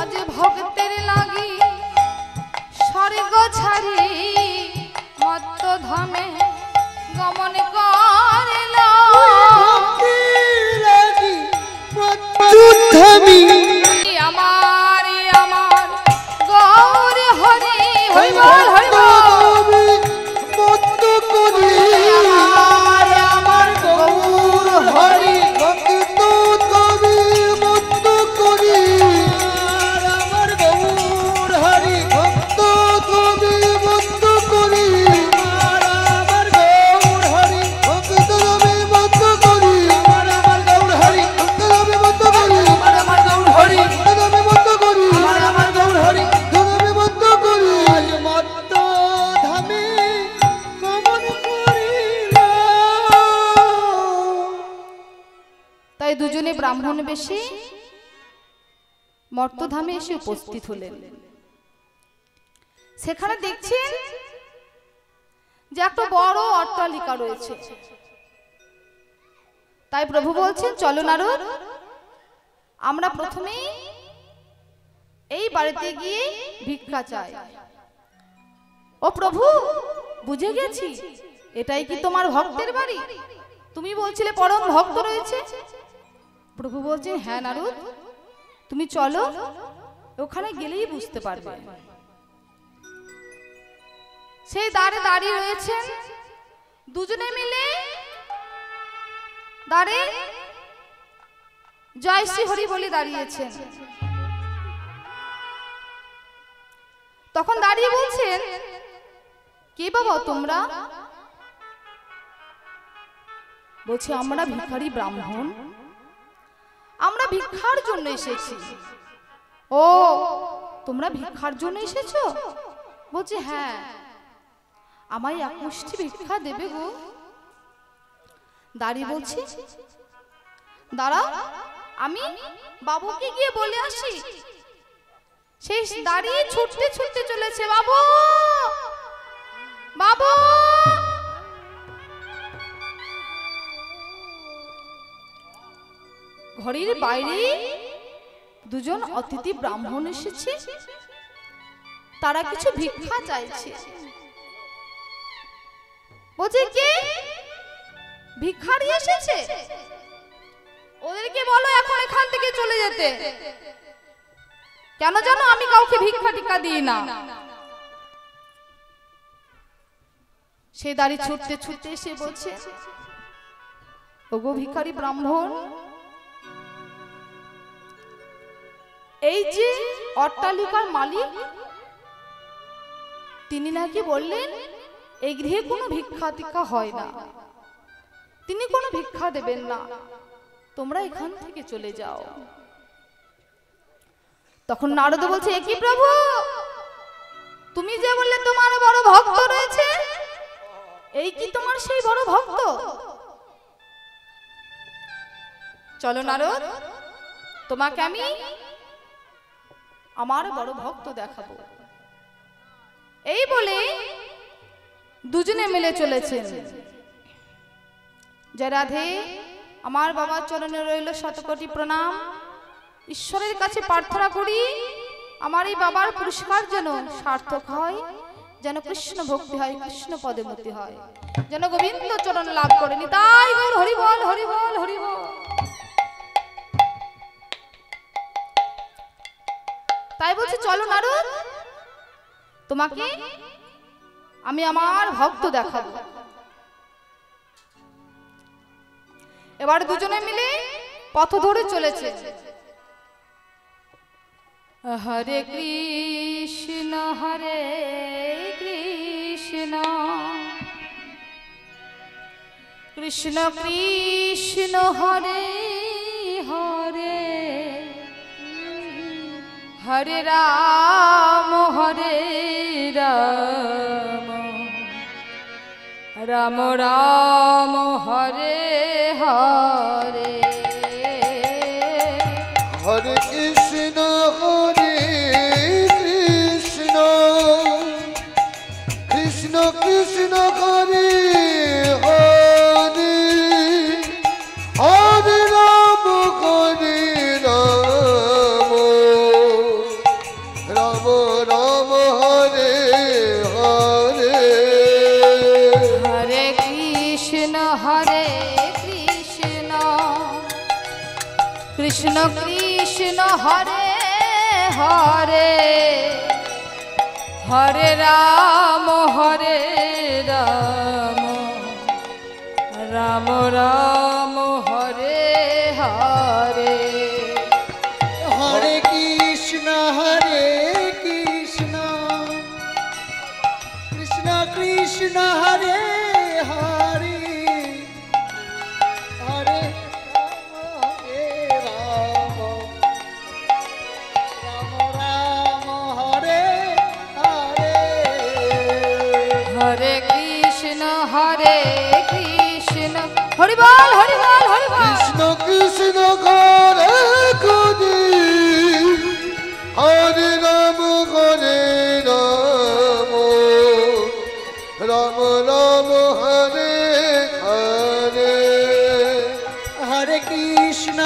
আজ ভক্তের লাগি স্বর্গ ছাড়ি মত্ত ধামে গমন করিল আমার আমার গৌর হরি হরি বল হরি বল মত্ত করি আমার আমার গৌর হরি ভক্ত কবি মত্ত করি আমার গৌর হরি ভক্ত কবি মত্ত করি আমার গৌর হরি ভক্ত কবি মত্ত করি আমার গৌর হরি ভক্ত কবি মত্ত করি আমার গৌর হরি ভক্ত কবি মত্ত করি আমার গৌর হরি কবি মত্ত করি আজ মত্ত ধামে গমন করিল। তাই দুজনে ব্রাহ্মণ বেশে মর্তধামে এসে উপস্থিত হলেন। সেখানে দেখছেন যে একটা বড় অট্টালিকা রয়েছে। তাই প্রভু বলছেন, চলো নারদ, আমরা প্রথমে এই বাড়িতে গিয়ে ভিক্ষা চাই। ও প্রভু, বুঝে গেছি, এটাই কি তোমার ভক্তের বাড়ি? তুমি বলছিলে পরম ভক্ত রয়েছে। প্রভু বলছেন, হ্যাঁ নারদ, তুমি চলো, ওখানে গেলেই বুঝতে পারবে। সেই দ্বারে দাঁড়িয়ে রয়েছেন দুজনে মিলে, দ্বারে জয় শ্রী হরি বলে দাঁড়িয়েছেন। তখন দাঁড়িয়ে বলছেন, কে বাবা তোমরা? বলছে, আমরা ভিখারি ব্রাহ্মণ, আমরা ভিক্ষার জন্য এসেছি। ও, তোমরা ভিক্ষার জন্য এসেছো? বলছে, হ্যাঁ, আমায় এক মুষ্টি ভিক্ষা দেবে গো। দাঁড়িয়ে বলছি, দাঁড়াও, আমি বাবুকে গিয়ে বলে আসি। সেই দাঁড়িয়ে ছুটতে ছুটতে চলেছে, বাবু বাবু। ঘরের বাইরে দুজন অতিথি ব্রাহ্মণ এসেছে, তারা কিছু ভিক্ষা চাইছে। বলছে, কে ভিখারি এসেছে? ওদেরকে বলো এখন এখান থেকে চলে যেতে। কেন জানো, আমি কাউকে ভিক্ষা টিকা দিই না। সে দাঁড়িয়ে ছুটতে ছুটতে এসে বলছে, ওগো ভিখারি ব্রাহ্মণ, এই যে অট্টালিকার মালিক, তিনি নাকি বললেন এই গৃহে কোনো ভিক্ষা টিকা হয় না, তিনি কোনো ভিক্ষা দেবেন না, তোমরা এখান থেকে চলে যাও। তখন নারদ বলছে, এ কি প্রভু, তুমি যে বললে তোমার বড় ভক্ত রয়েছে, এই কি তোমার সেই বড় ভক্ত? চলো নারদ, তোমাকে আমি আমার বড় ভক্ত দেখাবো। এই বলে দুজনে মিলে চলেছেন। জয় রাধে। আমার বাবার চরণে রইল শতকোটি প্রণাম। ঈশ্বরের কাছে প্রার্থনা করি আমার এই বাবার পুরস্কার যেন সার্থক হয়, যেন কৃষ্ণ ভক্তি হয়, কৃষ্ণ পদে মতি হয়, যেন গোবিন্দ চরণ লাভ করেনি। তাই গৌর হরি বল হরি বল হরি বল। তাই বলছি, চলো নারদ, তোমাকে আমি আমার ভক্ত দেখাবো। এবার দুজনে মিলে পথ ধরে চলেছে। হরে কৃষ্ণ হরে কৃষ্ণ কৃষ্ণ কৃষ্ণ হরে হরে হরে রাম রাম রাম হরে হরে। হরে কৃষ্ণ কৃষ্ণ কৃষ্ণ হরে হরে হরে রাম কৃষ্ণ কৃষ্ণ হরে হরে হরে রাম রাম রাম হরে হরে। হরে কৃষ্ণ কৃষ্ণ কৃষ্ণ হরে হরে হরে রাম রাম রাম হরে হরে। হরে কৃষ্ণ হরি বল হরি বল হরি বল। কৃষ্ণ কৃষ্ণ করে করি হরে রাম রাম রাম হরে হরে। হরে কৃষ্ণ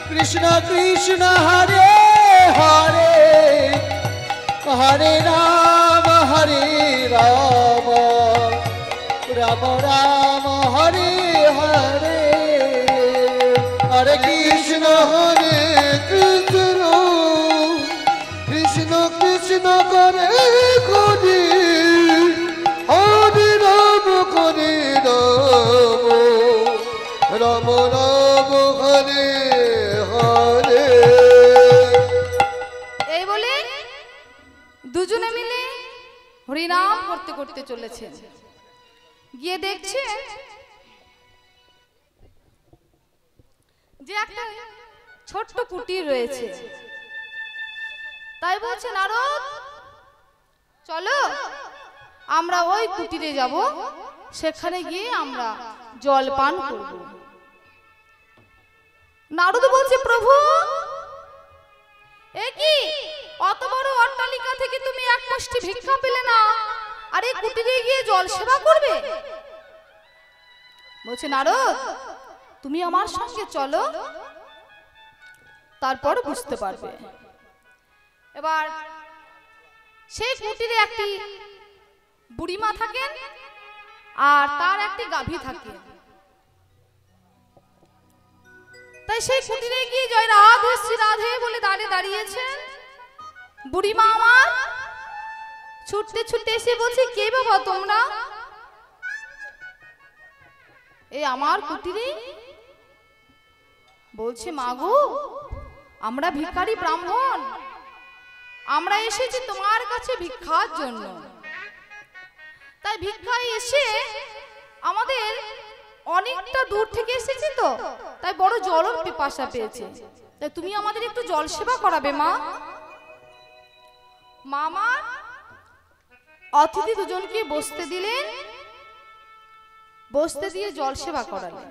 কৃষ্ণ কৃষ্ণ হরে হরে হরে রাম রাম রাম হরে হরে। হরে কৃষ্ণ কৃষ্ণ কৃষ্ণ কৃষ্ণ করে করি হরে রাম রাম রাম হরে হরে। এই বলে দুজনে মিলে হরিনাম করতে করতে চলেছে। গিয়ে দেখছে যে একটা ছোট্ট কুটির রয়েছে। তাই বলছে নারদ চলো আমরা ওই কুটিরে যাব, সেখানে গিয়ে আমরা জল পান করব। নারদ বলছে প্রভু এ কি অত বড় অট্টালিকা থেকে তুমি এক মুষ্টি ভিক্ষা পেলে না আর এই কুটিরে গিয়ে জল সেবা করবে? বলছে নারদ তুমি আমার সঙ্গে চলো, তারপর বুঝতে পারবে। এবার সেই কুটিরে একটি বুড়িমা থাকেন আর তার একটি গাভী থাকে। তাই সেই কুটিরে গিয়ে জয় রাধে শ্রী রাধে বলে দাঁড়িয়েছে। বুড়িমা আমার ছুটতে ছুটতে এসে বলছে কে বাবা তোমরা? এই আমার কুটিরে। বলছে মাগো আমরা ভিখারি ব্রাহ্মণ, আমরা এসেছি তোমার কাছে ভিক্ষার জন্য। তাই ভিক্ষায় এসে আমাদের অনেকটা দূর থেকে এসেছি তো, তাই বড় জলের পিপাসা পেয়েছে। তাই তুমি আমাদের একটু জল সেবা করাবে মা। মামা অতিথি দুজনকে বসতে দিলেন, বসতে দিয়ে জল সেবা করালেন।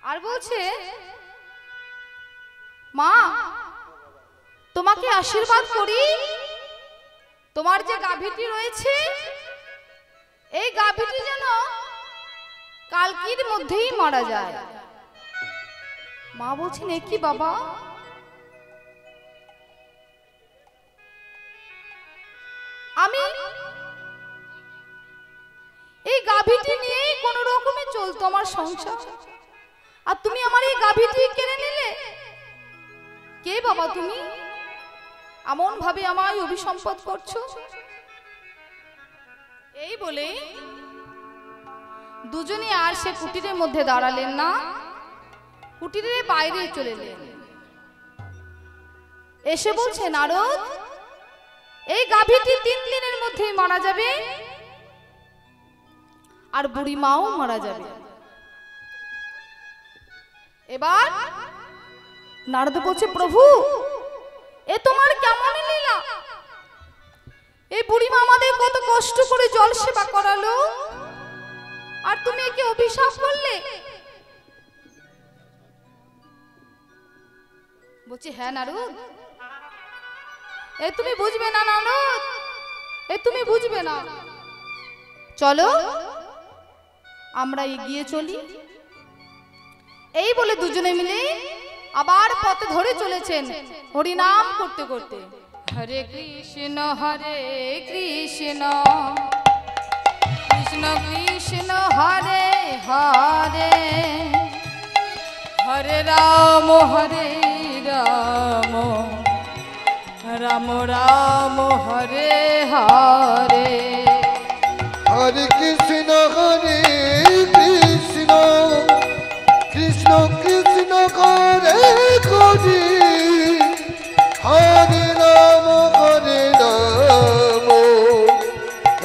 আর বলছে মা তোমাকে আশীর্বাদ করি, তোমার যে গাভীটি রয়েছে এই গাভীটি যেন কালকির মধ্যেই মারা যায়। মা বলছেন এ কি বাবা? আমি এই গাভীটি নিয়েই কোন রকমে চলতো আমার সংসার, আর তুমি আমার এই গাভীটি কেড়ে নিলে। কে বাবা তুমি? এমন ভাবে আমায় অভিসম্পদ করছো। এই বলে দুজনে আর সে কুটিরের মধ্যে দাঁড়ালেন না, কুটিরের বাইরে চলে এলেন। এসে বলছে নারদ এই গাভীটি 3 দিনের মধ্যেই মারা যাবে আর বুড়ি মাও মারা যাবে। এবার নারদ বলছে প্রভু এ তোমার কেমন লীলা? এই বুড়িমা আমাদের কত কষ্ট করে জল সেবা করালো আর তুমি একে অভিশাপ করলে। বলছে হ্যাঁ নারদ এ তুমি বুঝবে না নারদ, এ তুমি বুঝবে না। চলো আমরা এগিয়ে চলি। এই বলে দুজনে মিলে আবার পথে ধরে চলেছেন হরিনাম করতে করতে। হরে কৃষ্ণ কৃষ্ণ কৃষ্ণ কৃষ্ণ হরে হরে হরে রাম রাম রাম হরে হরে হরে কৃষ্ণ কৃষ্ণ কৃষ্ণ করে করি হরে রাম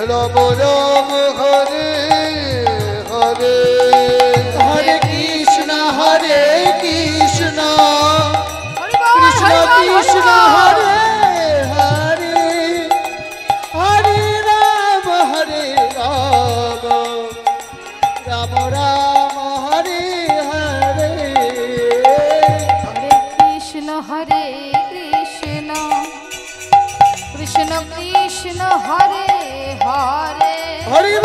রাম রাম হরে হরে হরে কৃষ্ণ কৃষ্ণ কৃষ্ণ হরে হরে হরে রাম রাম রাম হরে হরে হরে কৃষ্ণ কৃষ্ণ কৃষ্ণ কৃষ্ণ হরে হরে হরি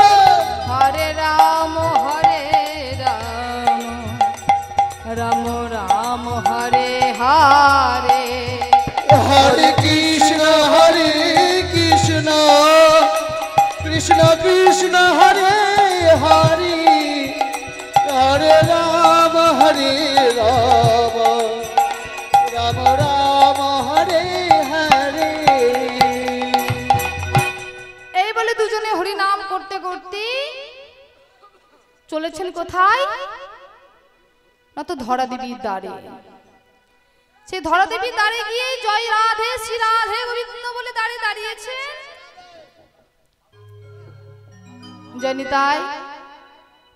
হরে রাম রাম রাম হরে হরে হরে কৃষ্ণ কৃষ্ণ কৃষ্ণ কৃষ্ণ হরে হরে হরে রাম রাম রাম হরে হরে এই বলে দুজনে হরি নাম করতে করতে চলেছেন কোথায় না তো ধরা দেবীর দ্বারে। সে ধরা দেবীর দ্বারে গিয়ে জয় রাধে শ্রী রাধে গোবিন্দ বলে দাঁড়িয়েছে। জনিতাই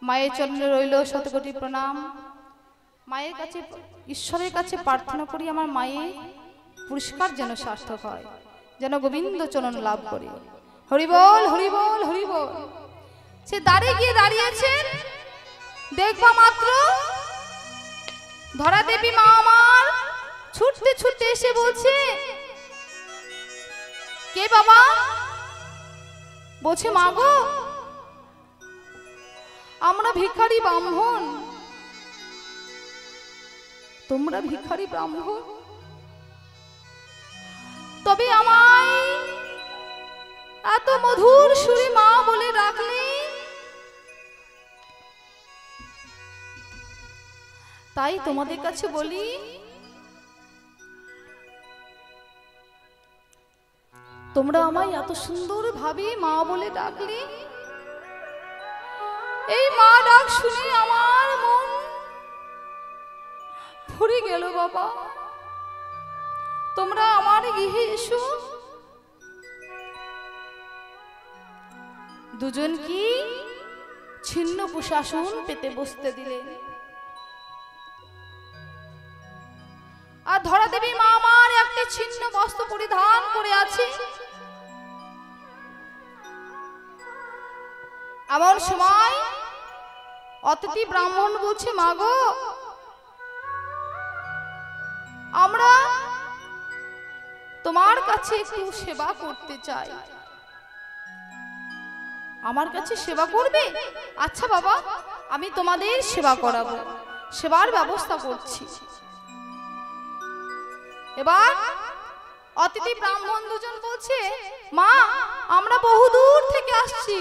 মায়ের চরণে রইল শতকোটি প্রণাম। মায়ের কাছে ঈশ্বরের কাছে প্রার্থনা করি আমার মায়ের পুরস্কার যেন সার্থক হয়, যেন গোবিন্দ চরণ লাভ করি। হরি বল হরি বল হরি বল। সে দ্বারে গিয়ে দাঁড়িয়েছেন, দেখবা মাত্র ধরা দেবী মা আমার ছুটতে ছুটতে এসে বলছে, কে বাবা? বলছে মা গো, আমরা ভিখারি ব্রাহ্মণ। তোমরা ভিখারি ব্রাহ্মণ, তবে আমায় এত মধুর সুরে মা বলে ডাকলে, তাই তোমাদের কাছে বলি তোমরা আমায় এত সুন্দর ভাবে মা বলে ডাকলে, এই মা ডাক শুনে আমার মন ভরে গেল বাবা। তোমরা আমার গৃহে এসো। দুজন কি ছিন্ন প্রশাসন পেতে বসতে দিলেন। আর ধরা দেবী মা আমার একটি ছিন্ন বস্ত্র পরিধান করে আছে। এমন সময় অতিথি ব্রাহ্মণ বলছে, মা গো, আমরা তোমার কাছে একটু সেবা করতে চাই। আমার কাছে সেবা করবে? আচ্ছা বাবা, আমি তোমাদের সেবা করাবো, সেবার ব্যবস্থা করছি। এবার অতিথি ব্রাহ্মণ দুজন বলছে, মা আমরা বহুদূর থেকে আসছি,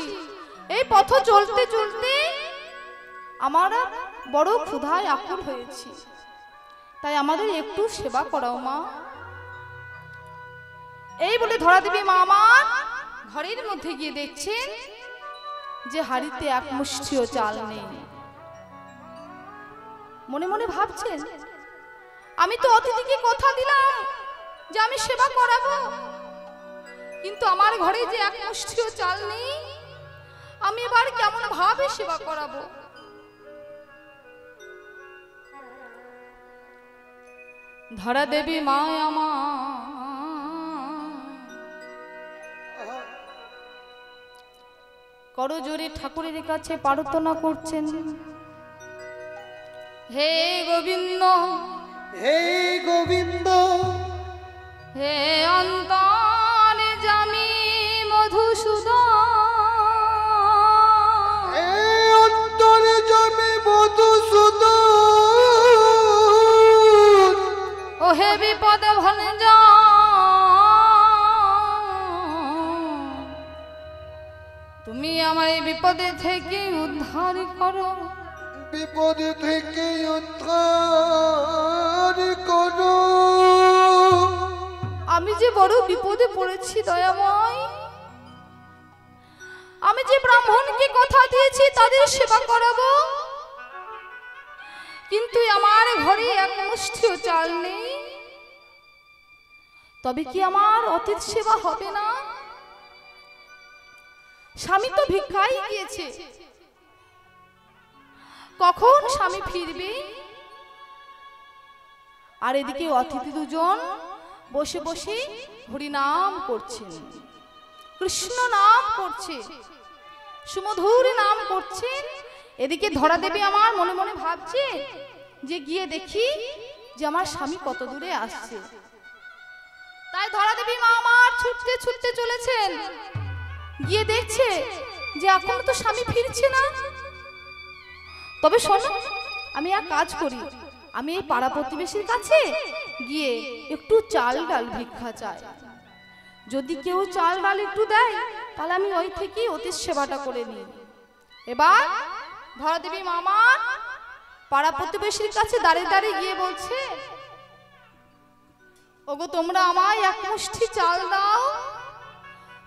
এই পথ চলতে চলতে আমার বড় ক্ষুধায় আকুল হয়েছি, তাই আমাদের একটু সেবা করাও মা। এই বলে ধরা দেবী মা আমার ঘরের মধ্যে গিয়ে দেখছেন যে হাড়িতে এক মুষ্টিও চাল নেই। মনে মনে ভাবছেন, আমি তো অতিথিকে কথা দিলাম যে আমি সেবা করাবো, কিন্তু আমার ঘরে যে এক মুষ্টিও চাল নেই, আমি এবার কেমন ভাবে সেবা করাবো। ধরা দেবী মা আমার করজোরে ঠাকুরের কাছে প্রার্থনা করছেন, হে গোবিন্দ, হে গোবিন্দ, হে অন্তরে জামি মধুসূদন, হে অন্তরে জামি মধুসূদন, ও হে বিপদ ভঞ্জন, তুমি আমায় বিপদে থেকে উদ্ধার করো, বিপদ থেকে উদ্ধার করো। আমি যে বড় বিপদে পড়েছি দয়াময়। আমি যে ব্রাহ্মণকে কথা দিয়েছি তাদের সেবা করাবো, কিন্তু আমার ঘরে এক মুষ্টিও চাল নেই। তবে কি আমার অতীত সেবা হবে না? স্বামী তো ভিক্ষাই গিয়েছে, কখন স্বামী ফিরবে? আর এদিকে অতিথি দুজন বসে বসে হরি নাম করছেন, কৃষ্ণ নাম করছে, সুমধুর নাম করছেন। এদিকে ধরা দেবী আমার মনে মনে ভাবছে যে গিয়ে দেখি যে আমার স্বামী কত দূরে আসছে। তাই ধরা দেবী মা আমার ছুটতে ছুটতে চলেছেন, গিয়ে দেখছে যে এখন তো স্বামী ফিরছে না। তবে শোনো, আমি এক কাজ করি, আমি এই পাড়া প্রতিবেশীর কাছে গিয়ে একটু চাল ডাল ভিক্ষা চাই। যদি কেউ চাল ডাল একটু দেয় তাহলে আমি ওই থেকেই অতীত সেবাটা করে নিই। এবার ধরা দেবী মামা পাড়া প্রতিবেশীর কাছে দাঁড়িয়ে দাঁড়িয়ে গিয়ে বলছে, ওগো তোমরা আমায় এক মুষ্টি চাল দাও,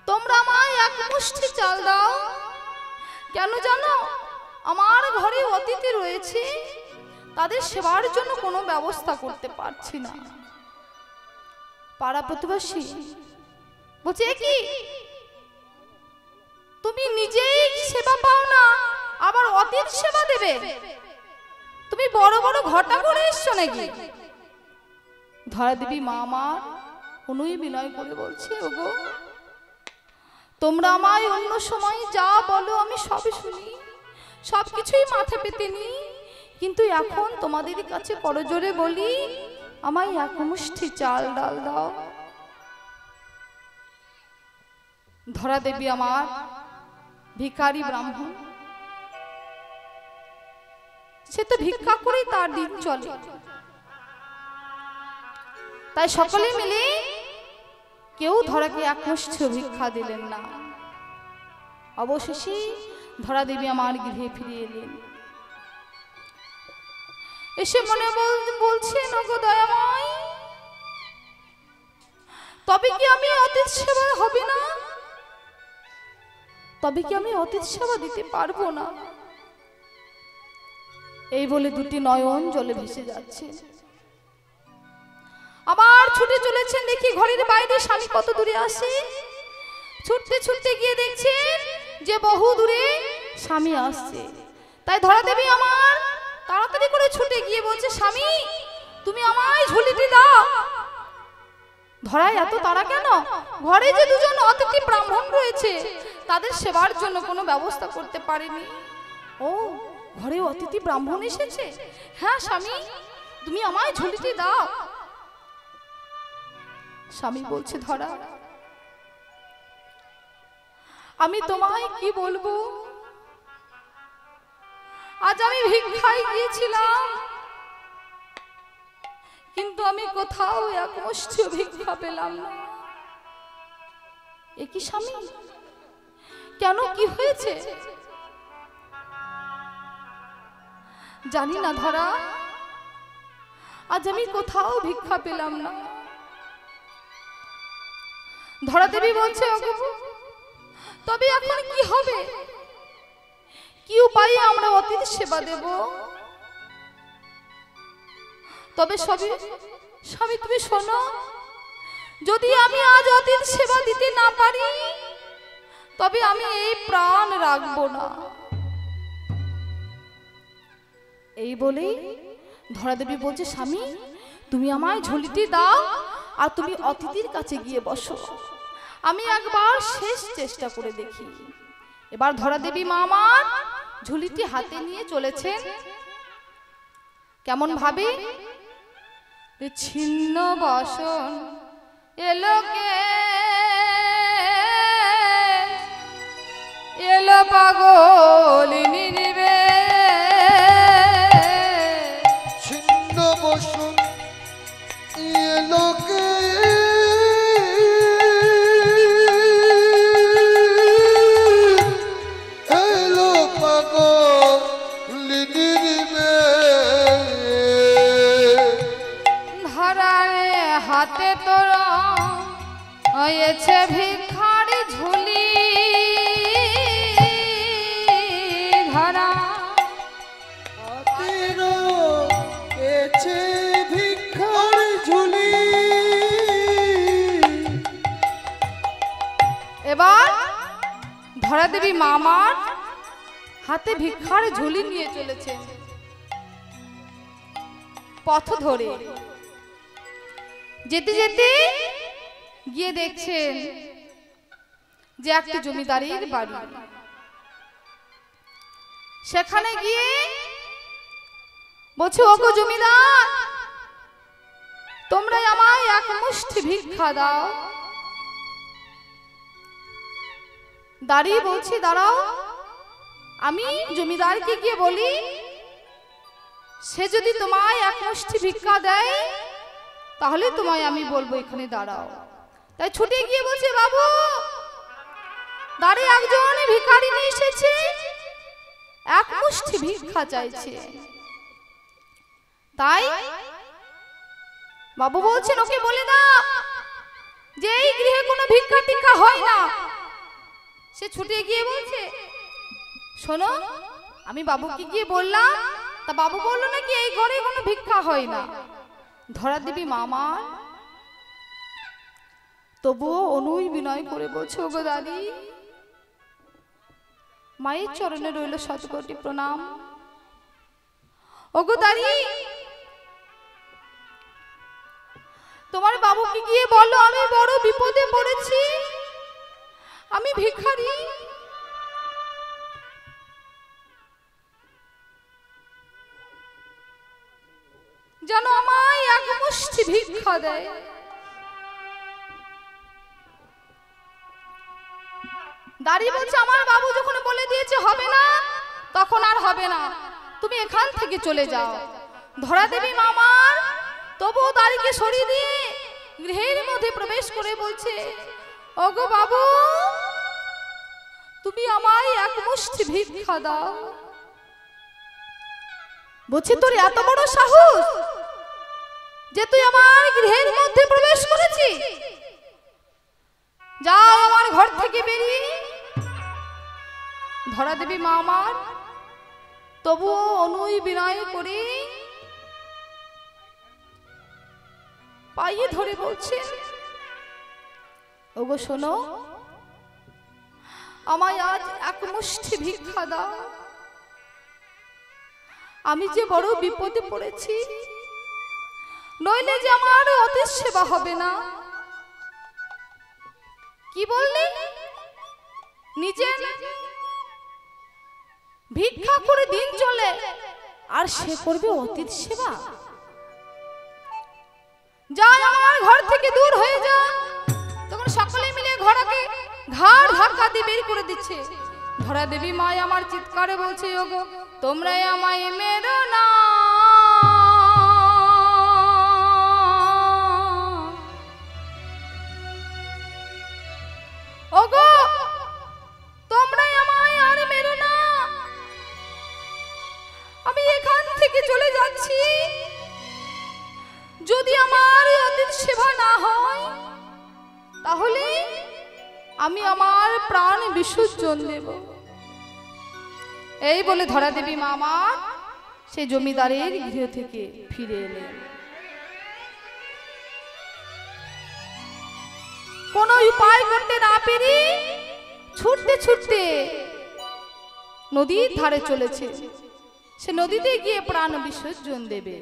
তোমরা আমায় এক মুষ্টি চাল দাও। কেন জানো? আমার ঘরে অতিথি রয়েছে, তাদের সেবার জন্য কোনো ব্যবস্থা করতে পারছি না। পাড়া প্রতিবেশী বলছে, কি তুমি নিজেই সেবা পাও না, আবার অতিথি সেবা দেবে? তুমি বড় বড় ঘটা করে এসছো নাকি? ধরা দেবী মা আমার অনুই বিনয় করে বলছে, ওগো তোমরা আমায় অন্য সময় যা বলো আমি সবই শুনি, সবকিছুই মাথা পেতে নি, কিন্তু এখন তোমাদের কাছে করজোরে বলি, আমায় এক মুষ্টি চাল ডাল দাও। ধরা দেবী আমার ভিখারি ব্রাহ্মণ, সে তো ভিক্ষা করেই তার দিন চলে। তাই সকলে মিলে কেউ ধরাকে এক মুষ্টি ভিক্ষা দিলেন না। অবশেষে ধরা দেবী আমার গৃহে ফিরে এলেন, এসে মনে বলছেন, ওগো দয়াময়, তবে কি আমি অতীত সেবা হবে না? তবে কি আমি অতীত সেবা দিতে পারবো না? এই বলে দুটি নয়ন জলে ভেসে যাচ্ছে। আবার ছুটে চলেছেন, দেখি ঘরের বাইরে স্বামী কত দূরে আসে। ছুটতে ছুটতে গিয়ে দেখছেন যে বহু দূরে স্বামী আসছে। তাই ধরা দেবী আমার তাড়াতাড়ি করে ছুটে গিয়ে বলছে, স্বামী তুমি আমায় ঝুলিটি দাও। ধরায় এত তাড়া কেন? ঘরে যে দুজন অতিথি ব্রাহ্মণ রয়েছে, তাদের সেবার জন্য কোনো ব্যবস্থা করতে পারেনি। ও, ঘরে অতিথি ব্রাহ্মণ এসেছে? হ্যাঁ স্বামী, তুমি আমায় ঝুলিটি দাও। স্বামী বলছে, ধরা আমি তোমায় কি বলবো, আজ আমি ভিক্ষায় গিয়েছিলাম, কিন্তু আমি কোথাও এক মুষ্টি ভিক্ষা পেলাম না। এ কি স্বামী, কেন, কি হয়েছে? জানি না ধরা, আজ আমি কোথাও ভিক্ষা পেলাম না। ধরা দেবী বলছে, তবে এখন কি হবে? কি উপায়ে আমরা অতিথি সেবা দেব? তবে স্বামী তুমি শোনো, যদি আমি আজ অতিথি সেবা দিতে না পারি, তবে আমি এই প্রাণ রাখবো না। এই বলেই ধরা দেবী বলছে, স্বামী তুমি আমায় ঝুলিটি দাও, আর তুমি অতিথির কাছে গিয়ে বসো, আমি একবার শেষ চেষ্টা করে দেখি। এবার ধরা দেবী মা আমার ঝুলিটি হাতে নিয়ে চলেছেন, কেমন ভাবে, ছিন্ন বসন এলোকে এলো পাগলিনী রে, ছিন্ন বসন এলোকে হাতে তোর হয়েছে ভিক্ষার ঝুলি ধরা। হাতের এছে ভিক্ষার ঝুলি। এবার ধরা দেবী মামার হাতে ভিক্ষার ঝুলি নিয়ে চলেছেন পথ ধরে। যেতে যেতে গিয়ে দেখছেন যে একটি জমিদারের বাড়ি। সেখানে গিয়ে বলছে, ওগো জমিদার, তোমরা আমায় এক মুষ্টি ভিক্ষা দাও। দাঁড়িয়ে বলছি, দাঁড়াও, আমি জমিদারকে গিয়ে বলি, সে যদি তোমায় এক মুষ্টি ভিক্ষা দেয় তাহলে তোমায় আমি বলবো এখানে দাঁড়াও। তাই ছুটে গিয়ে বলছে, বাবু, দাঁড়িয়ে একজন ভিখারি নিয়ে এসেছে, এক মুষ্টি ভিক্ষা চাইছে। তাই বাবু বলছেন, ওকে বলে দাও যে এই গৃহে কোনো ভিক্ষা টিক্ষা হয় না। সে ছুটে গিয়ে বলছে, শোনো, আমি বাবুকে গিয়ে বললাম, তা বাবু বললো নাকি এই ঘরে কোনো ভিক্ষা হয় না। ধরা দেবী মামা তবুও অনুই বিনয় করে বলছে, ওগো দাদি, মায়ের চরণে রইল শতকোটি প্রণাম। ওগো দাদি, তোমার বাবুকে গিয়ে বলো আমি বড় বিপদে পড়েছি, আমি ভিখারি। যেন আমায় এক মুষ্টি ভিক্ষা দেয়। দাঁড়িয়ে বলছে, আমার বাবু যখন বলে দিয়েছে হবে না, তখন আর হবে না, তুমি এখান থেকে চলে যাও। ধরা দেবী মামার তবুও দাঁড়িয়ে সরিয়ে দিয়ে গৃহের মধ্যে প্রবেশ করে বলছে, ওগো বাবু, তুমি আমায় এক মুষ্টি ভিক্ষা দাও। বলছে, তোর এত বড় সাহস যে তুই আমার গৃহের মধ্যে প্রবেশ করেছিস? যাও আমার ঘর থেকে বেরিয়ে। ধরা দেবী মা আমার তবুও অনুই বিনয় করে পায়ে ধরে বলছে, ওগো শোনো, আমায় আজ এক মুষ্টি ভিক্ষা দাও, আমি যে বড় বিপদে পড়েছি, নইলে যে আমার অতীত সেবা হবে না। কি বললি? নিজে ভিক্ষা করে দিন চলে আর সে করবে অতীত সেবা? যা আমার ঘর থেকে দূর হয়ে যা। তখন সকলে মিলে ঘোড়াকে ঘাড় ধাক্কা দিয়ে বের করে দিচ্ছে। ধরা দেবী মা আমার চিৎকারে বলছে, ওগো তোমরা আমায় মেরো না, ওগো তোমরা আমায় আর মেরো না, আমি এখান থেকে চলে যাচ্ছি। যদি আমার অতীত সেবা না হয় তাহলে আমি আমার প্রাণ বিসর্জন দেব। এই বলে ধরা দেবী মামা সে জমিদারের গৃহ থেকে ফিরে এলেন। কোন উপায় করতে না পেরে ছুটতে ছুটতে নদীর ধারে চলেছে। সে নদীতে গিয়ে প্রাণ বিসর্জন দেবে।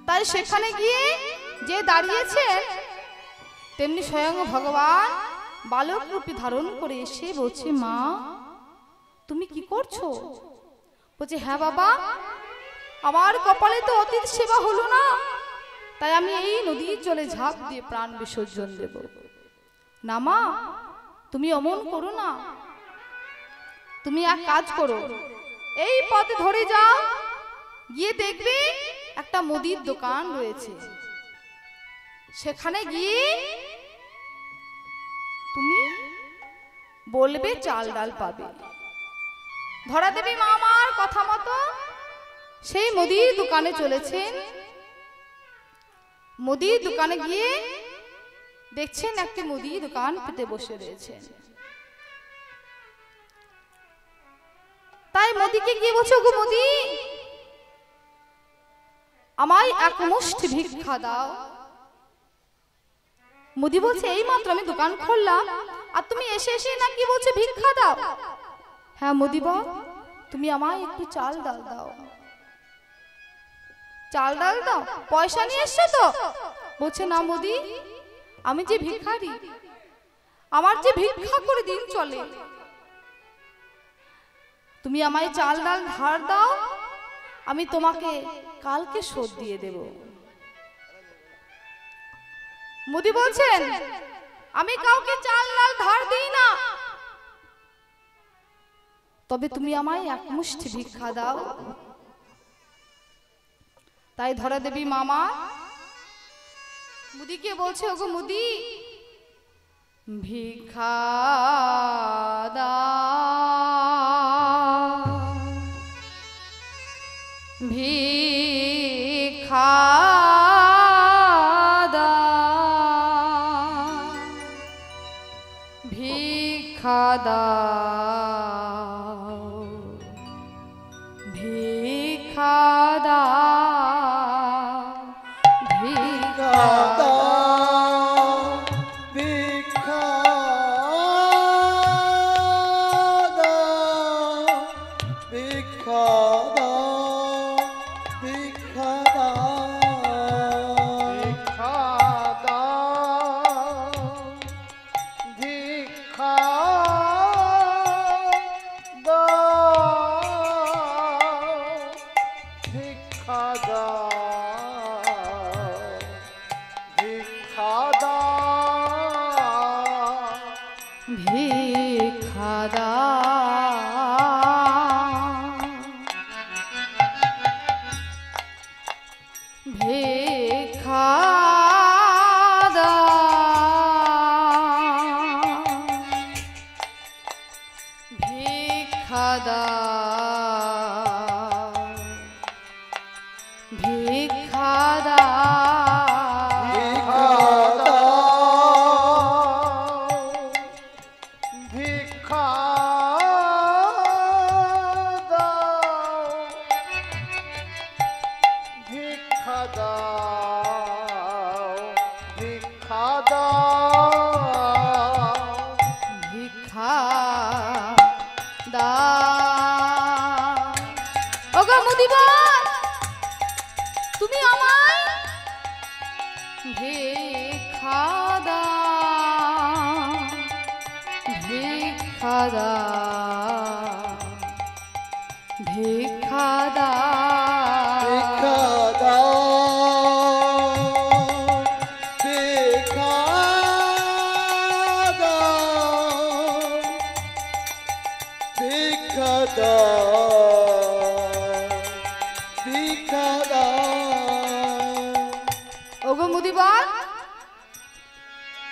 তাই সেখানে গিয়ে যে দাঁড়িয়েছে তেমনি স্বয়ং ভগবান বালক রূপে ধারণ করে এসে বলছে, মা তুমি কি করছো? বলছে, হ্যাঁ বাবা, আমার কপালে তো অতীত সেবা হলো না, তাই আমি এই নদীর জলে ঝাঁপ দিয়ে প্রাণ বিসর্জন দেব। না মা, তুমি অমন করো না, তুমি এক কাজ করো, এই পথে ধরে যাও, গিয়ে দেখবে একটা মুদির দোকান রয়েছে, সেখানে গিয়ে তুমি বলবে চাল ডাল পাবে। ধরা দেবী মা আমার কথা মতো সেই মুদির দোকানে চলেছেন মুদির দোকানে গিয়ে দেখছেন একটি মুদি দোকান পেতে বসে রয়েছেন। তাই মুদিকে গিয়ে বলছে, গো মুদি, আমায় এক মুষ্টি ভিক্ষা দাও। মুদি বলছে, এই মাত্র আমি দোকান খুললাম আর তুমি এসে এসে না কি বলছে ভিক্ষা দাও? হ্যাঁ মুদি বল, তুমি আমায় একটু চাল ডাল দাও। চাল ডাল দাও? পয়সা নিয়ে এসছো তো? বলছে, না মুদি, আমি যে ভিখারি, আমার যে ভিক্ষা করে দিন চলে, তুমি আমায় চাল ডাল ধার দাও, আমি তোমাকে কালকে শোধ দিয়ে দেব। মুদি বলছেন, আমি কাউকে চাল ডাল ধার দিই না, তবে তুমি আমায় এক মুষ্টি ভিক্ষা দাও। তাই ধরা দেবী মামা মুদিকে বলছে, ওগো মুদি, ভিক্ষা দাও, ভিক্ষা দাও, ভিক্ষা দাও, ভিক্ষা দাও, ভিক্ষা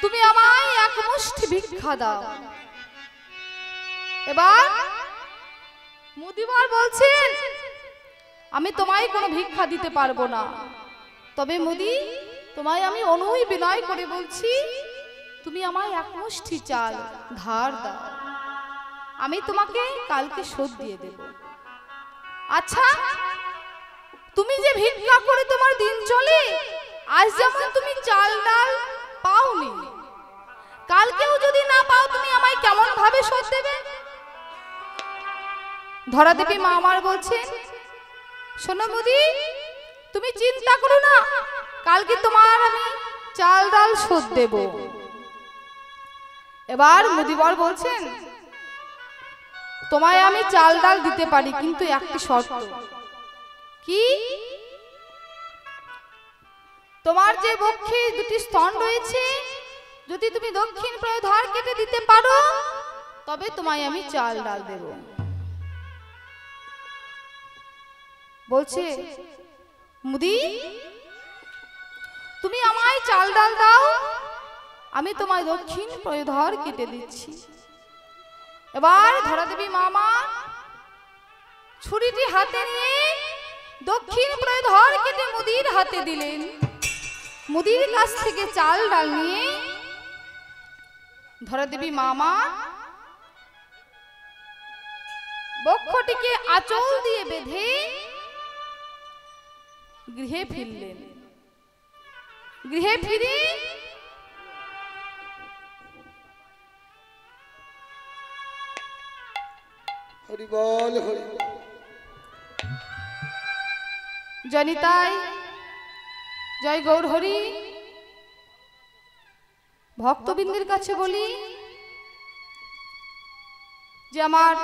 তুমি আমায় এক মুষ্টি ভিক্ষা দাও। এবার মুদিবার বলছেন, আমি তোমায় কোনো ভিক্ষা দিতে পারবো না, তবে মুদি, তোমায় আমি অনুই বিনয় করে বলছি, তুমি আমায় এক মুষ্টি চাল ধার দাও, আমি তোমাকে কালকে শোধ দিয়ে দেব। আচ্ছা, তুমি যে ভিক্ষা করে তোমার দিন চলে, আজ যেমন তুমি চাল ডাল পাওনি, কালকেও যদি না পাও তুমি আমায় কেমন ভাবে শোধ দেবে? ধরা দেবী মা আমার বলছেন, শোনো মুদি, তুমি চিন্তা করো না, কালকে তোমার আমি চাল ডাল শোধ দেব। এবার মুদিবর বলছেন, তোমায় আমি চাল ডাল দিতে পারি, কিন্তু একটি শর্ত। কি? তোমার যে বক্ষে দুটি স্তন রয়েছে, যদি তুমি দক্ষিণ পায়ে ধার কেটে দিতে পারো, তবে তোমায় আমি চাল ডাল দেব। বলছে, মুদি, তুমি আমায় চাল ডাল দাও, আমি তোমায় দক্ষিণ পায়ে ধার কেটে দিচ্ছি। এবার ধরা দেবী মামা ছুরিটি হাতে নিয়ে দক্ষিণ পায়ে ধার কেটে মুদির হাতে দিলেন। মুদির কাছ থেকে চাল ডাল নিয়ে ধরাদেবী মা আমার বক্ষটিকে আঁচল দিয়ে বেঁধে গৃহে ফিরলেন। গৃহে ফিরে হরি বল হরি বল। জনিতাই জয় গৌর হরি। ভক্তবৃন্দের কাছে বলি যে আমার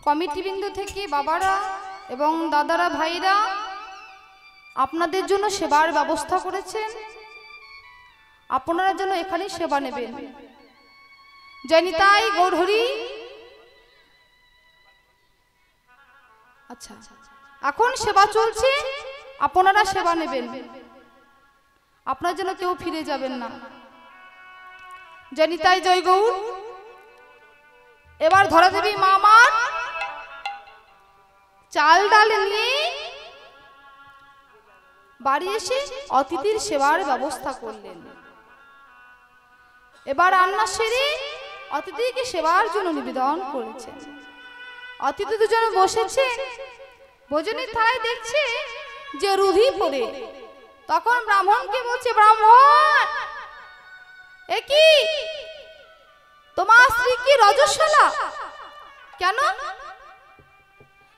কমিটিবৃন্দ থেকে বাবারা এবং দাদারা ভাইরা আপনাদের জন্য সেবার ব্যবস্থা করেছেন, আপনারা যেন এখানে সেবা নেবেন। জনিতাই গৌর হরি। আচ্ছা, এখন সেবা চলছে, আপনারা সেবা নেবেন, আপনার জন্য কেউ ফিরে যাবেন না। জনিতাই জয় গৌর। এবার ধরাদেবী মা আমার চাল ডাল নিয়ে বাড়ি এসে অতিথির সেবার ব্যবস্থা করলেন। এবার রান্না সেরে অতিথিকে সেবার জন্য নিবেদন করেছেন। অতিথি দুজন বসেছে, ভোজনের থালায় দেখছে যে রুধি পড়ে। তখন ব্রাহ্মণকে বলছে, ব্রাহ্মণ এ কি তোমার স্ত্রী কি রজস্বলা? কেন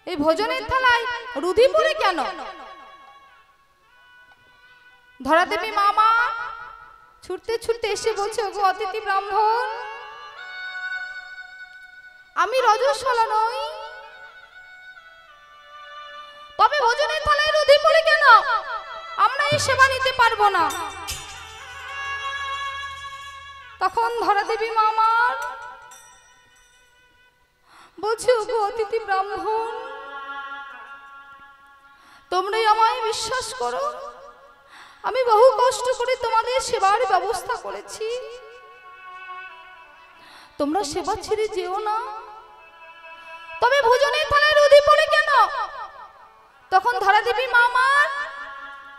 এই ভোজনের থালায় রুধি পড়ে কেন? ধরাদেবী মামা ছুটতে ছুটতে এসে বলছে, ওগো অতিথি ব্রাহ্মণ, আমি রজস্বলা নই, তবে ভোজনের থালায় রুধি পড়ে কেন? আমরা এই সেবা নিতে পারবো না। তখন ধরাদেবী মামা বলছে, ওগো অতিথি ব্রাহ্মণ, তোমরাই আমায় বিশ্বাস করো, আমি বহু কষ্ট করে তোমাদের সেবার ব্যবস্থা করেছি, তোমরা সেবা ছেড়ে যেও না। তবে ভোজনের থালায় রুধি পড়ে কেন? তখন ধরাদেবী মামার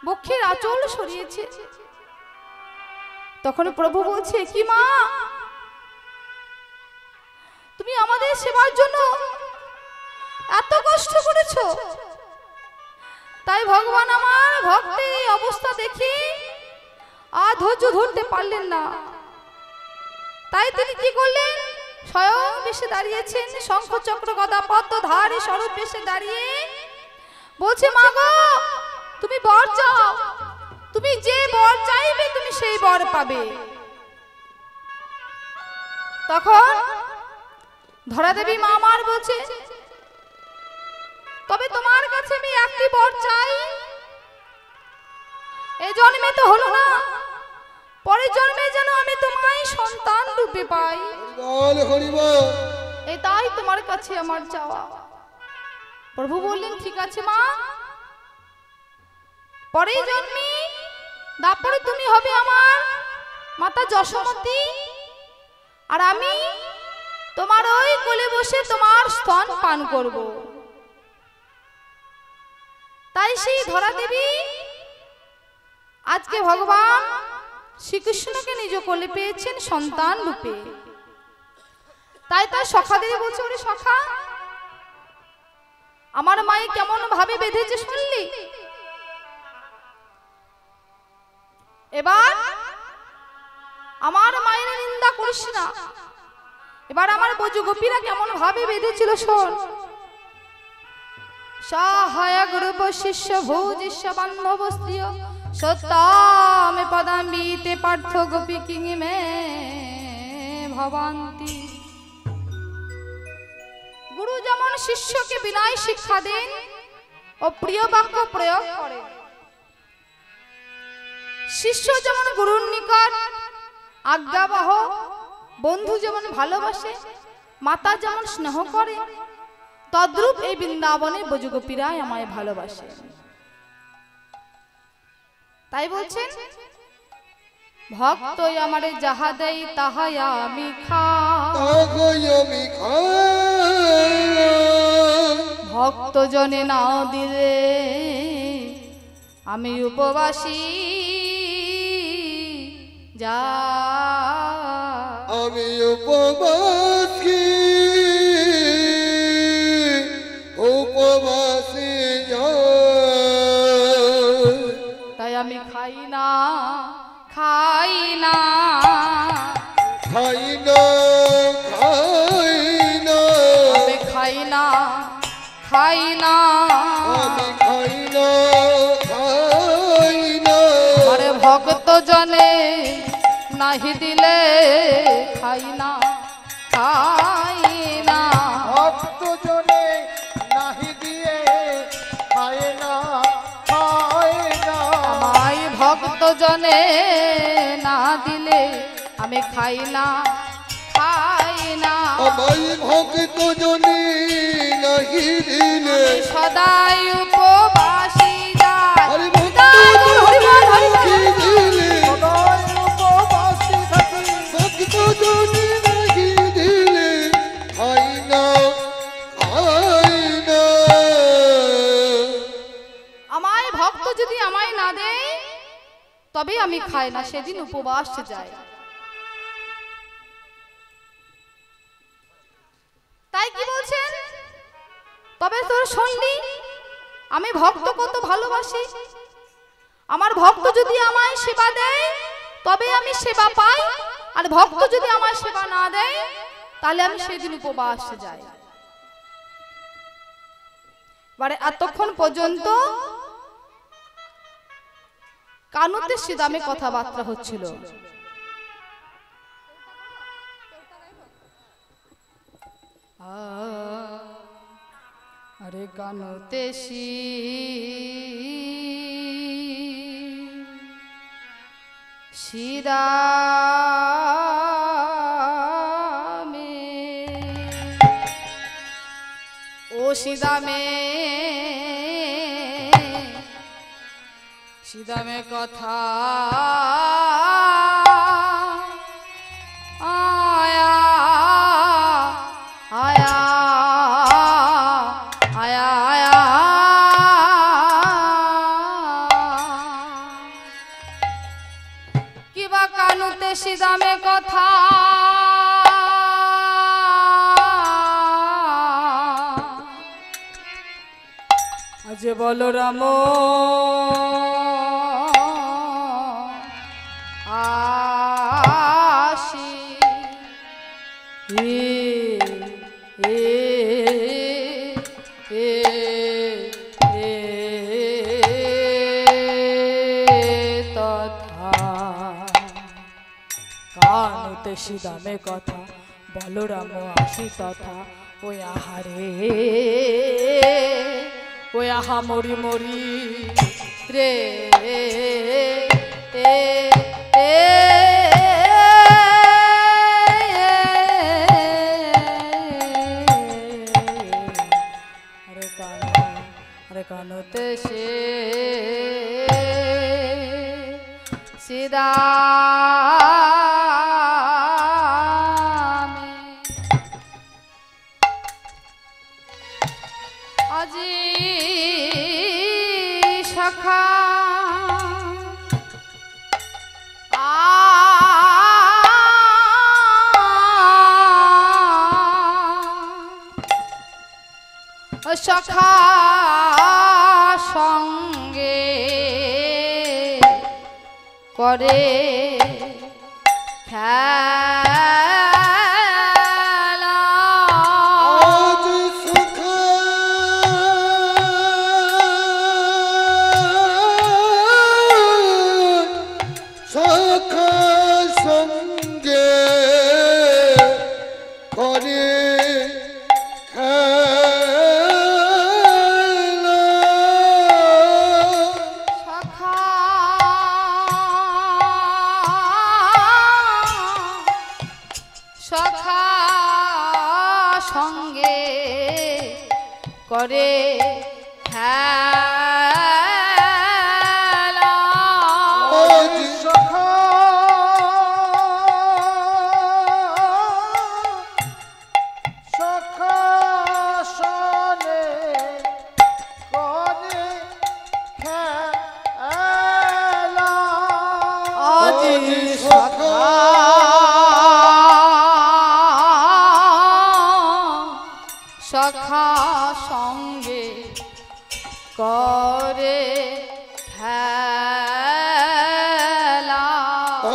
বক্ষের আঁচল সরিয়েছে। তখন প্রভু বলছে, কি মা, তুমি আমাদের সেবার জন্য এত কষ্ট করেছো, তাই ভগবান আমার ভক্তের এই অবস্থা দেখে আর ধৈর্য ধরতে পারলেন না। তাই তিনি কি করলেন, স্বয়ং বেশে দাঁড়িয়েছেন, শঙ্খ চক্র গদা পদ্মধারী স্বরূপ বেশে দাঁড়িয়ে বলছে, মা গো তুমি বর চাও, তুমি যে বর চাইবে তুমি সেই বর পাবে। তখন ধরাদেবী মা আমার বলছে, তবে তোমার কাছে আমি একটি বর চাই, এই জন্মে তো হলো না, পরের জন্মে যেন আমি তোমায় সন্তান রূপে পাই, এটাই তোমার কাছে আমার চাওয়া। প্রভু বললেন, ঠিক আছে মা, পরের জন্মে তারপরে তুমি হবে আমার মাতা যশোমতী, আর আমি তোমার ওই কোলে বসে তোমার স্তন পান করব। তাই সেই ধরা দেবী আজকে ভগবান শ্রীকৃষ্ণকে নিজ কোলে পেয়েছেন সন্তান রূপে। তাই তার সখাদের বলছে, ওরে সখা, আমার মায়ে কেমন ভাবে বেঁধেছে শুনলি? এবার আমার মায়ের নিন্দা করিস না, এবার আমার বজু গোপীরা কেমন ভাবে বেঁধেছিল শোন। সহায় গুরু শিষ্য ভূজিষ্য বান্ধব স্ত্রীয় সত্যামে পদাম্বিতে পার্থ গোপী কিঙি মে ভবান্তি। গুরু যেমন শিষ্যকে বিনয় শিক্ষা দেন ও প্রিয় বাক্য প্রয়োগ করেন, শিষ্য যেমন গুরুর নিকট আজ্ঞাবহ, বন্ধু যেমন ভালোবাসে, মাতা যেমন স্নেহ করে, তদ্রূপ এই বৃন্দাবনে ব্রজগোপীরাই আমায় ভালোবাসে। তাই বলছেন, ভক্ত আমারে যাহা দেই তাহাই আমি খাই, ভক্ত জনে না দিলে আমি উপবাসী যা আমি উপবাসী উপবাসী যাই তাই আমি খাই না খাই না খাই না খাই না আমি খাই না খাই না আমি খাই না খাই না আরে ভক্ত জনে নাহি দিলে খাই না খাই না ভক্ত জনে নাহি দিয়ে খায় না খায় না আমায় ভক্ত জনে না দিলে আমি খাই না খাই না আমায় ভক্ত জনে নাহি দিলে সদাই উপবাসী যায় আরে ভক্ত হরি বল, হরি বল। জনে নাহি দিলে সদাই উপবাসী থাকি ভক্ত জনে নাহি দিলে খাই না খাই না আমায় ভক্ত যদি আমায় না দেয় তবে আমি খাই না, সেদিন উপবাস যায়। তাই কি বলছেন? তবে তোর শুনলি আমি ভক্ত কত ভালোবাসি, আমার ভক্ত যদি আমায় সেবা দেয় তবে আমি সেবা পাই, আর ভক্ত যদি আমায় সেবা না দেয় তাহলে আমি সেদিন উপবাস যাই। বারে এতক্ষণ পর্যন্ত কানুতে সিদামে কথাবার্তা হচ্ছিল। আরে কানুতে সিদামে ও সিদামে সিদামে কথা আয়া আয়া আয়া আয়া কিবা কানুতে সিদামে কথা আজ বলো রাম আসি তথা কানুতে সিদামে কথা বলো রাম আসি তথা ওই আহারে ওই আহা মরি মরি রে আরে কানুতে সে সিদা আজি সখা সখা সঙ্গে করে খেলা আজ সুখা সখা সঙ্গে করে খেলা সখা সখা সঙ্গে করে খেলা আজ সখা সখা সনে করে খেলা আজ আজি সখা সখা সঙ্গে করে খেলা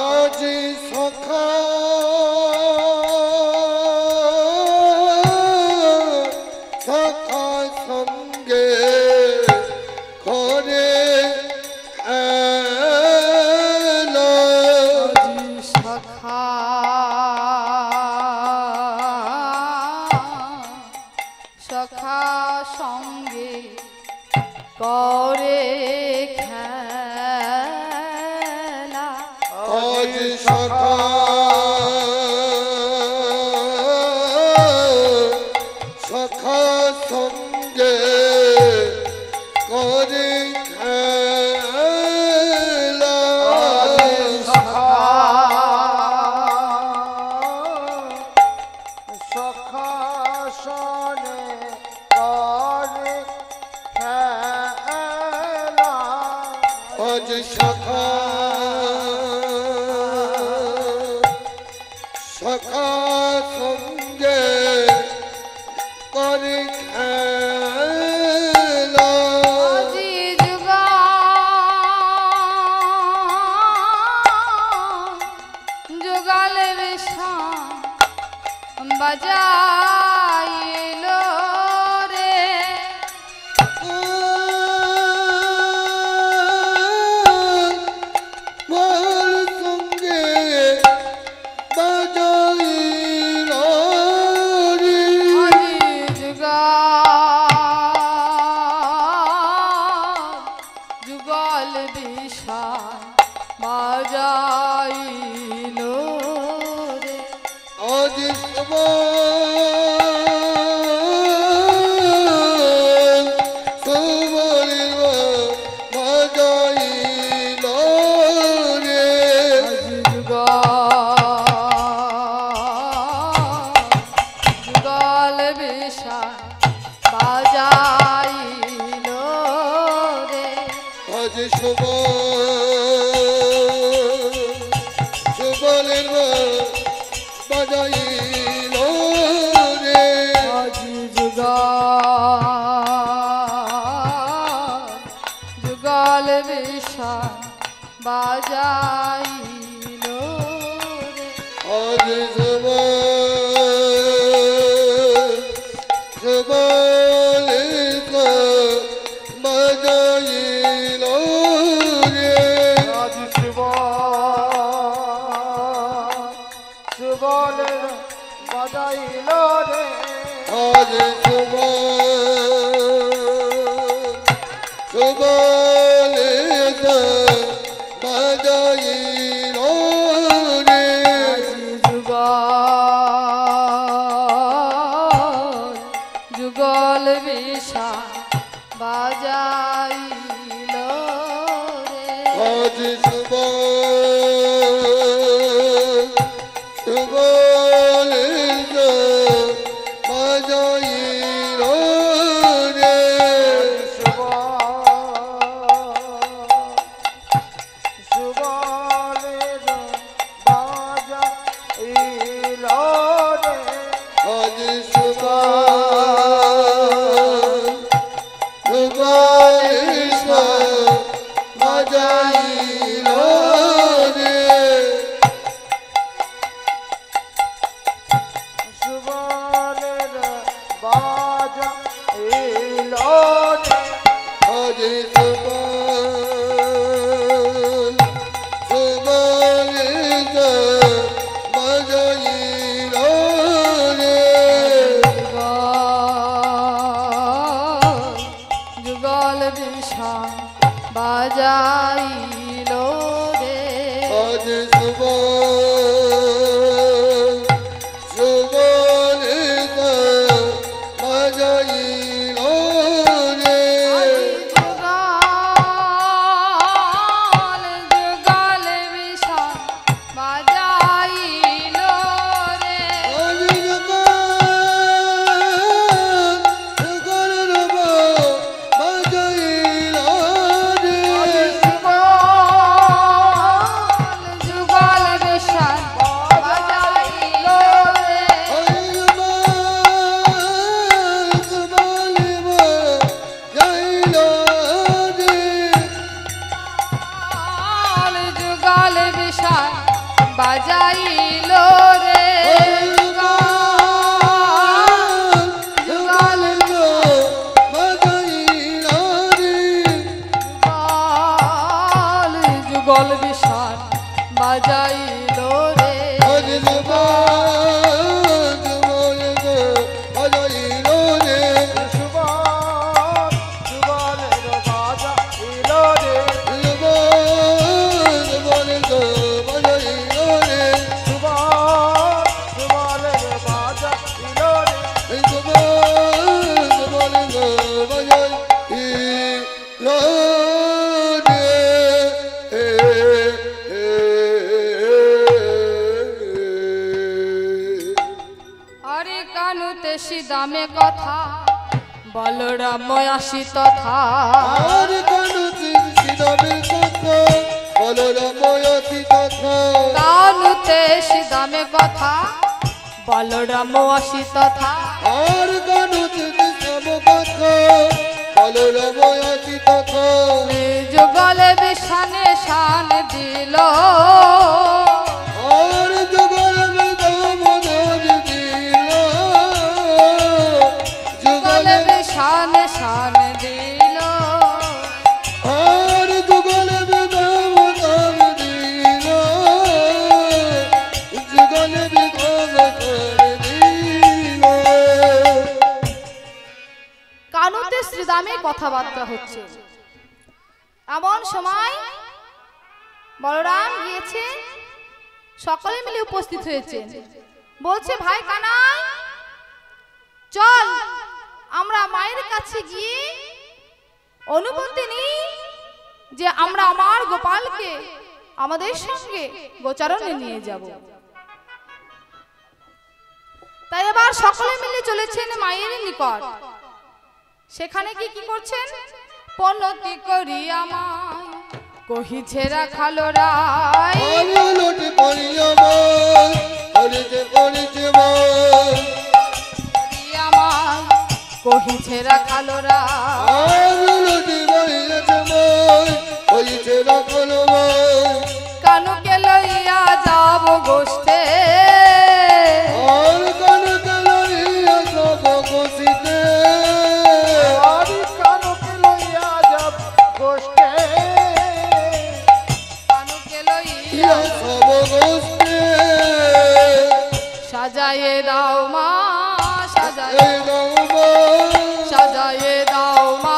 আজি সখা সখা সঙ্গে করে খেলা সখা সখা সঙ্গে করে খেলা আজ সখা সখা সঙ্গে করে খেলা সখা সনে করে খেলা আজ সখা সখা সঙ্গে করে খেলা আজি যুগা যুগালের শাম বাজাইলো রে মোর সঙ্গে বাজাইল রে আজি যুগা যুগল বিষাদ বাজাইলো রে আজ সবল বাজাইল রে যুগল বিষাদ বাজাইলো রে আজ সবলের বাজাইল রে আজি যুগল বিষাদ বাজাইলো রে আজ সবলের বাজাইল রে আজি সুবলের বাজাইল রে আজ সবলের বাজাইল রে যুগল বিষাদ বাজাইলো রে আজ সবলের বাজাইল রে সুবলের বাজাইল রে আজ সবলের বাজাইল রে সুবলের বাজাইল রে আজ সবলের বাজাইল রে যুগল বিষাদ বাজাইলো রে আজ সবলের বাজাইল রে যুগল বিষাদ বাজাইলো রে আজ সবলের বাজাইল রে বাজাইল রে যুগল গো বাজাইল রে যুগল যুগল বিষাণ বাজাইল রে আরে যুগল যুগল গো বাজাইল রে সুবল সুবলের বাজাইল রে যুগল যুগল গো বাজাইল রে সুবল সুবলের বাজাইল রে এই যুগল যুগল গো বাজাইল রে আরে কানুতে সিদামে কথা বলরাম আসি তথা আর কানু সিদামে কথা বলরাম আসি তথা কানুতে সিদামে কথা বলরাম আসি তথা আর কানু সিদাম কথা বলরাম আসি তথা যুগলে বিষানে শান দিল আর যুগল বিদাম দান দিল যুগল যুগলে বিষানে শান দিল আর যুগল বিদাম দান দিল যুগল বিদাম দান দিল কানুতে শ্রীদামে কথাবার্তা হচ্ছে এমন সময় বলরাম গিয়েছে সকলে মিলে উপস্থিত হয়েছে বলছে ভাই কানাই চল আমরা মায়ের কাছে গিয়ে অনুমতি নিই যে আমরা আমার গোপালকে আমাদের সঙ্গে গোচারণে নিয়ে যাব তাই এবার সকলে মিলে চলেছেন মায়ের নিকট সেখানে কি কি করছেন পনতি করি আমায় কহিছে রাখালো রাই আরে লোটে পড়িয়া মার আরে যে পড়িছে মার আমায় কহিছে রাখালো রাই আরে লোটে পড়িয়াছে মার পড়িছে রাখল মার কানুকে লইয়া যাব গোষ্ঠে আর কানুকে লইয়া সব খুশিতে আর কানুকে লইয়া যাব গোষ্ঠে কানুকে লইয়া ইয়া সব গোষ্ঠে সাজায়ে দাও মা সাজায়ে এই দাও মার সাজায়ে দাও মা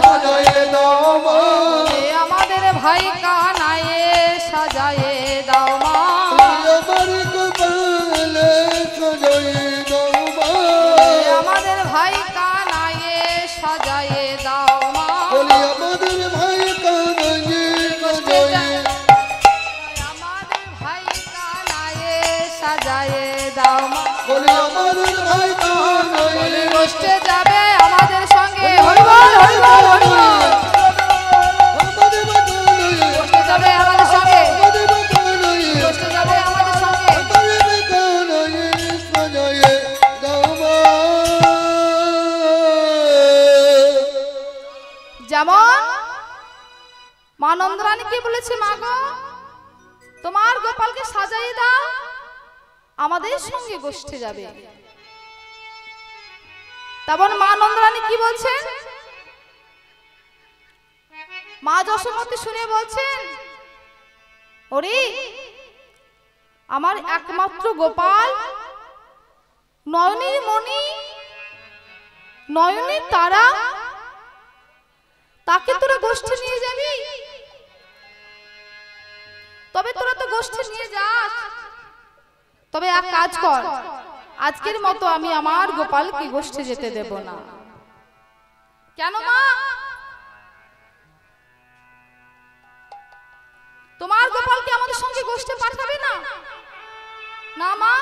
সাজায়ে দাও মার এ আমাদের ভাই কানায়ে সাজায়ে দাও মা আমার কপালে সাজায়ে দাও এ মার আমাদের ভাই কানায়ে সাজায়ে দাও মা বলি আমাদের ভাই কানাইয়ে সাজায়ে আমাদের ভাই কানায়ে সাজায়ে দাও মা বলি আমাদের ভাই কানাইয়ে গোষ্ঠে যাবে আমাদের সঙ্গে হরিবল হরিবল হরিবল আমাদের ভাই কানাইয়ে গোষ্ঠে যাবে আমাদের সঙ্গে আমাদের ভাই কানাইয়ে গোষ্ঠে যাবে আমাদের সঙ্গে আমাদের ভাই কানাইয়ে সাজায়ে দাও মার যেমন মা নন্দরানী কি বলেছে মা গো তোমার গোপালকে সাজাইয়ে দাও আমাদের সঙ্গে গোষ্ঠে যাবে তেমন মা নন্দরানী কি বলছেন মা যশোমতী শুনে বলছেন ওরে আমার একমাত্র গোপাল নয়নের মণি নয়নের তারা তাকে তোরা গোষ্ঠে নিয়ে যাবি তবে তোরা তো গোষ্ঠে নিয়ে যাস তবে এক কাজ কর আজকের মতো আমি আমার গোপালকে গোষ্ঠে যেতে দেব না কেন মা তোমার গোপালকে আমাদের সঙ্গে গোষ্ঠে পাঠাবে না না মা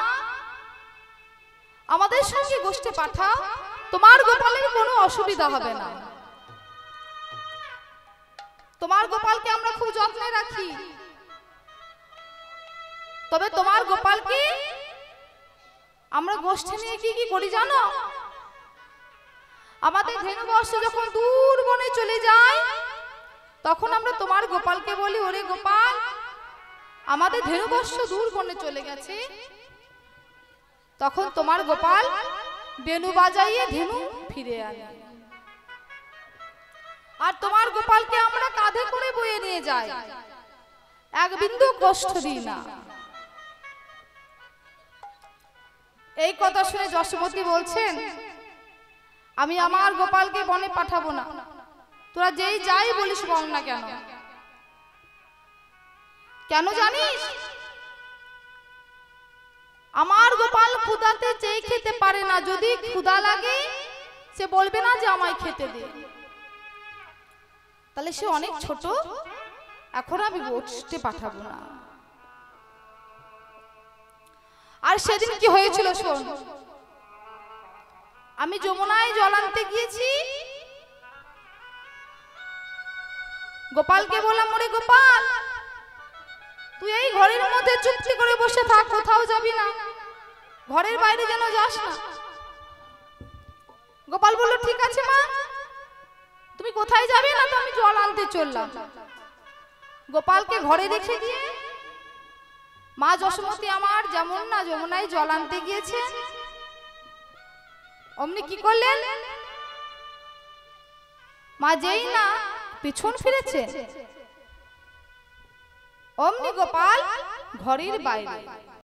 আমাদের সঙ্গে গোষ্ঠে পাঠাও তোমার গোপালের কোনো অসুবিধা হবে না তোমার গোপালকে আমরা খুব যত্নে রাখি তবে তোমার গোপালকে আমরা গোষ্ঠী নিয়ে কি কি করি জানো আমাদের ধেনুবর্ষ যখন দূর বনে চলে যায় তখন আমরা তোমার গোপালকে বলি ওরে গোপাল আমাদের ধেনুবর্ষ দূর বনে চলে গেছে, তখন তোমার গোপাল বেনু বাজাইয়ে ধেনু ফিরে আনে। আর তোমার গোপালকে আমরা কাঁধে করে বয়ে নিয়ে যাই, এক বিন্দু কষ্ট দিই না। এই কথা শুনে যশোমতী বলছেন, আমি আমার গোপালকে বনে পাঠাবো না, তোরা যেই যাই বলিস বল না কেন। কেন জানিস? আমার গোপাল ক্ষুধাতে চেয়ে খেতে পারে না, যদি ক্ষুধা লাগে সে বলবে না যে আমায় খেতে দে, তাহলে সে অনেক ছোট, এখন আমি বসতে পাঠাবো না। আর সেদিন কি হয়েছিল শোন, আমি যমুনায় জল আনতে গিয়েছি, গোপালকে বললাম, ওরে গোপাল তুই এই ঘরের মধ্যে চুপটি করে বসে থাক, কোথাও যাবি না, ঘরের বাইরে যেন যাস না। গোপাল বলল, ঠিক আছে মা, তুমি কোথায় যাবে না, তো আমি জল আনতে চললাম। গোপালকে ঘরে রেখে দিয়ে মা যশোমতী আমার যেমন না যমুনায় জল আনতে গিয়েছে, অমনি কি করলেন, মা যেই না পিছন ফিরেছে, অমনি গোপাল ঘরের বাইরে